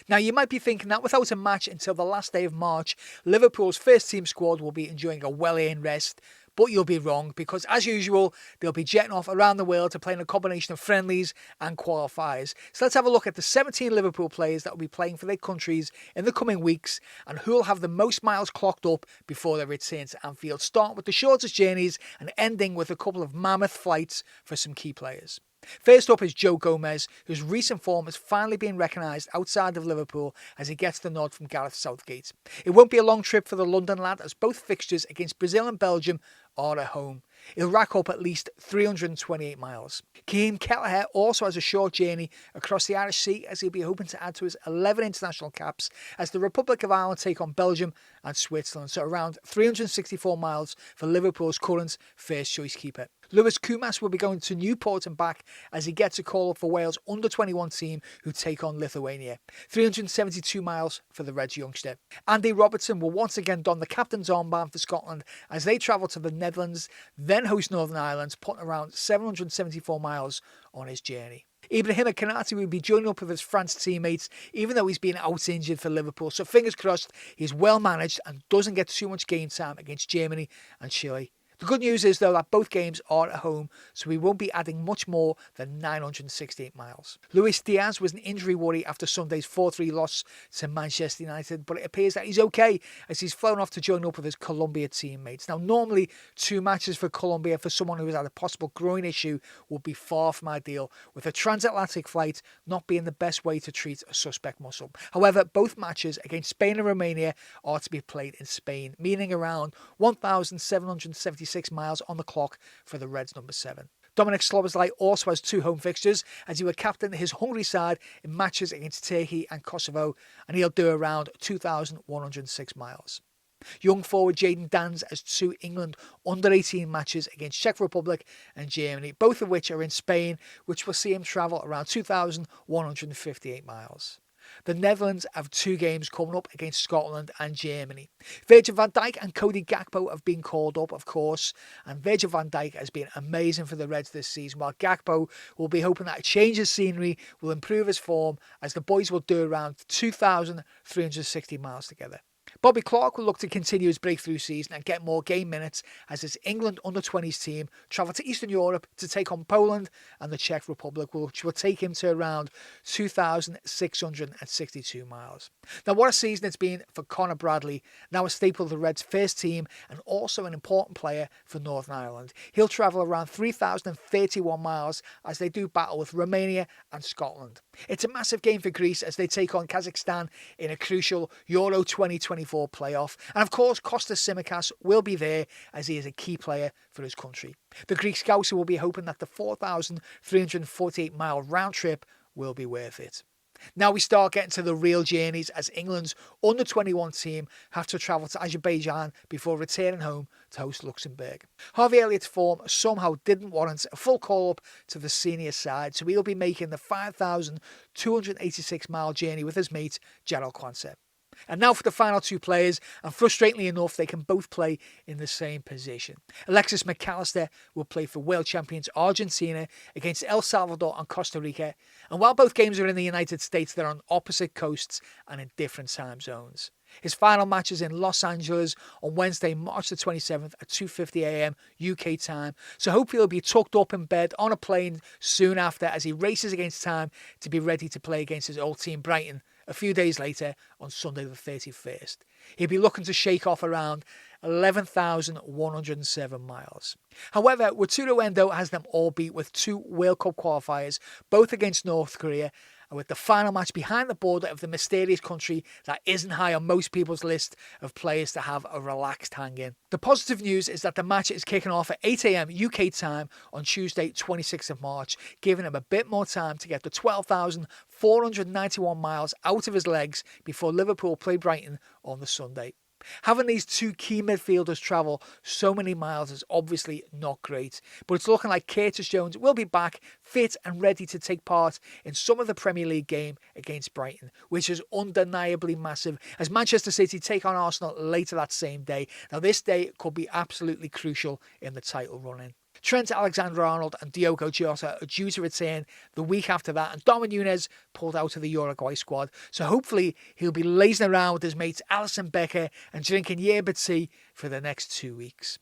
Now, you might be thinking that without a match until the last day of March, Liverpool's first team squad will be enjoying a well-earned rest. But you'll be wrong, because as usual, they'll be jetting off around the world to play in a combination of friendlies and qualifiers. So let's have a look at the 17 Liverpool players that will be playing for their countries in the coming weeks and who will have the most miles clocked up before they return to Anfield, starting with the shortest journeys and ending with a couple of mammoth flights for some key players. First up is Joe Gomez, whose recent form has finally been recognised outside of Liverpool as he gets the nod from Gareth Southgate. It won't be a long trip for the London lad, as both fixtures against Brazil and Belgium are at home. He'll rack up at least 328 miles. Keane Kelleher also has a short journey across the Irish Sea, as he'll be hoping to add to his 11 international caps as the Republic of Ireland take on Belgium and Switzerland, so around 364 miles for Liverpool's current first choice keeper. Lewis Kumas will be going to Newport and back as he gets a call up for Wales under-21 team who take on Lithuania. 372 miles for the Reds youngster. Andy Robertson will once again don the captain's armband for Scotland as they travel to the Netherlands, then host Northern Ireland, putting around 774 miles on his journey. Ibrahima Konate will be joining up with his France teammates, even though he's been out injured for Liverpool, so fingers crossed he's well managed and doesn't get too much game time against Germany and Chile. The good news is, though, that both games are at home, so we won't be adding much more than 968 miles. Luis Diaz was an injury worry after Sunday's 4-3 loss to Manchester United, but it appears that he's okay as he's flown off to join up with his Colombia teammates. Now, normally 2 matches for Colombia for someone who has had a possible groin issue would be far from ideal, with a transatlantic flight not being the best way to treat a suspect muscle. However, both matches against Spain and Romania are to be played in Spain, meaning around 1,776 miles on the clock for the Reds number 7. Dominic Szoboszlai also has 2 home fixtures as he will captain his Hungary side in matches against Turkey and Kosovo, and he'll do around 2,106 miles. Young forward Jayden Danns has 2 England under-18 matches against Czech Republic and Germany, both of which are in Spain, which will see him travel around 2,158 miles. The Netherlands have 2 games coming up against Scotland and Germany. Virgil van Dijk and Cody Gakpo have been called up, of course, and Virgil van Dijk has been amazing for the Reds this season, while Gakpo will be hoping that a change of scenery will improve his form as the boys will do around 2,360 miles together. Bobby Clark will look to continue his breakthrough season and get more game minutes as his England under-20s team travel to Eastern Europe to take on Poland and the Czech Republic, which will take him to around 2,662 miles. Now, what a season it's been for Connor Bradley, now a staple of the Reds' first team and also an important player for Northern Ireland. He'll travel around 3,031 miles as they do battle with Romania and Scotland. It's a massive game for Greece as they take on Kazakhstan in a crucial Euro 2024 playoff, and of course Kostas Tsimikas will be there as he is a key player for his country. The Greek Scouser will be hoping that the 4,348 mile round trip will be worth it. Now we start getting to the real journeys as England's under-21 team have to travel to Azerbaijan before returning home to host Luxembourg. Harvey Elliott's form somehow didn't warrant a full call-up to the senior side, so he'll be making the 5,286 mile journey with his mate Gerald Quansah. And now for the final 2 players, and frustratingly enough, they can both play in the same position. Alexis McAllister will play for world champions Argentina against El Salvador and Costa Rica, and while both games are in the United States, they're on opposite coasts and in different time zones. His final match is in Los Angeles on Wednesday, March the 27th at 2:50 a.m. UK time, so hopefully he'll be tucked up in bed on a plane soon after as he races against time to be ready to play against his old team Brighton a few days later on Sunday the 31st. He'll be looking to shake off around 11,107 miles. However, Wataru Endo has them all beat with 2 World Cup qualifiers, both against North Korea, and with the final match behind the border of the mysterious country that isn't high on most people's list of players to have a relaxed hang-in. The positive news is that the match is kicking off at 8 a.m. UK time on Tuesday 26th of March, giving him a bit more time to get the 12,491 miles out of his legs before Liverpool play Brighton on the Sunday. Having these 2 key midfielders travel so many miles is obviously not great, but it's looking like Curtis Jones will be back fit and ready to take part in some of the Premier League game against Brighton, which is undeniably massive as Manchester City take on Arsenal later that same day. Now this day could be absolutely crucial in the title run-in. Trent Alexander-Arnold and Diogo Jota are due to return the week after that, and Darwin Núñez pulled out of the Uruguay squad. So hopefully he'll be lazing around with his mates Alisson Becker and drinking yerba tea for the next 2 weeks.